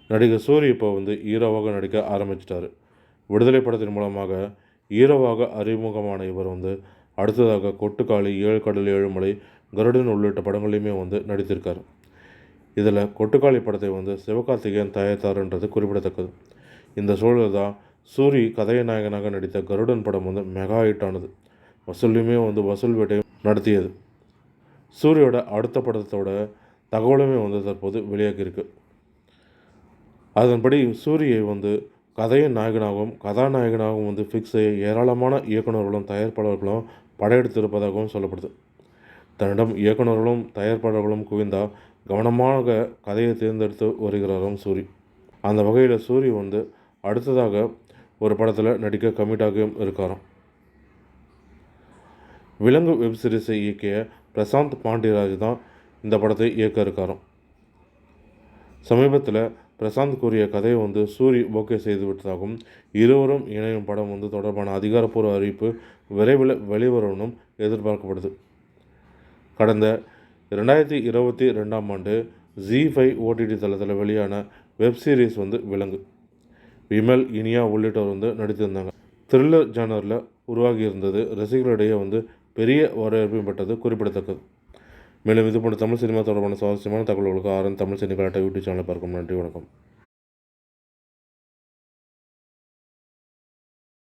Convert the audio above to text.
நடிகர் சூரி இப்போ ஹீரோவாக நடிக்க ஆரம்பிச்சிட்டாரு. விடுதலை படத்தின் மூலமாக ஹீரோவாக அறிமுகமான இவர் அடுத்ததாக கொட்டுக்காளி, ஏழு கடல் ஏழு மலை, கருடன் உள்ளிட்ட படங்களையுமே நடித்திருக்காரு. இதில் கொட்டுக்காளி படத்தை சிவகார்த்திகேயன் தயாரித்தாருன்றது குறிப்பிடத்தக்கது. இந்த சூழலில் தான் சூரி கதாநாயகனாக நடித்த கருடன் படம் மெகா ஹிட் ஆனது. வசூல்லையுமே வசூல் வேட்டை நடத்தியது. சூரியோட அடுத்த படத்தோட தகவலுமே தற்போது வெளியாகியிருக்கு. அதன்படி சூரியை கதையின் நாயகனாகவும் கதாநாயகனாகவும் ஃபிக்ஸ் செய்ய ஏராளமான இயக்குநர்களும் தயாரிப்பாளர்களும் படையெடுத்திருப்பதாகவும் சொல்லப்படுது. தன்னிடம் இயக்குநர்களும் தயாரிப்பாளர்களும் குவிந்தால் கவனமாக கதையை தேர்ந்தெடுத்து வருகிறாராம் சூரி. அந்த வகையில் சூரி அடுத்ததாக ஒரு படத்தில் நடிக்க கமிட்டாகியும் இருக்காராம். விலங்கு வெப் சீரிஸை இயக்கிய பிரசாந்த் பாண்டியராஜ் தான் இந்த படத்தை இயக்க இருக்காராம். சமீபத்தில் பிரசாந்த் கூறிய கதையை சூரி ஓகே செய்து விட்டதாகவும் இருவரும் இணையும் படம் தொடர்பான அதிகாரப்பூர்வ அறிவிப்பு விரைவில் வெளிவரணும் எதிர்பார்க்கப்படுது. கடந்த 2022ஆம் ஆண்டு ZEE5 OTT தளத்தில் வெளியான வெப் சீரிஸ் விலங்கு. விமல், இனியா உள்ளிட்டோர் நடித்திருந்தாங்க. த்ரில்லர் ஜானரில் உருவாகியிருந்தது. ரசிகர்களிடையே பெரிய வரவேற்பு பெற்றது குறிப்பிடத்தக்கது. மேலும் இது போன்ற தமிழ் சினிமா தொடர்பான சுவாரஸ்யமான தகவல்களுக்கு RN தமிழ் சினிமா யூடியூப் சேனலை பார்க்கும். நன்றி, வணக்கம்.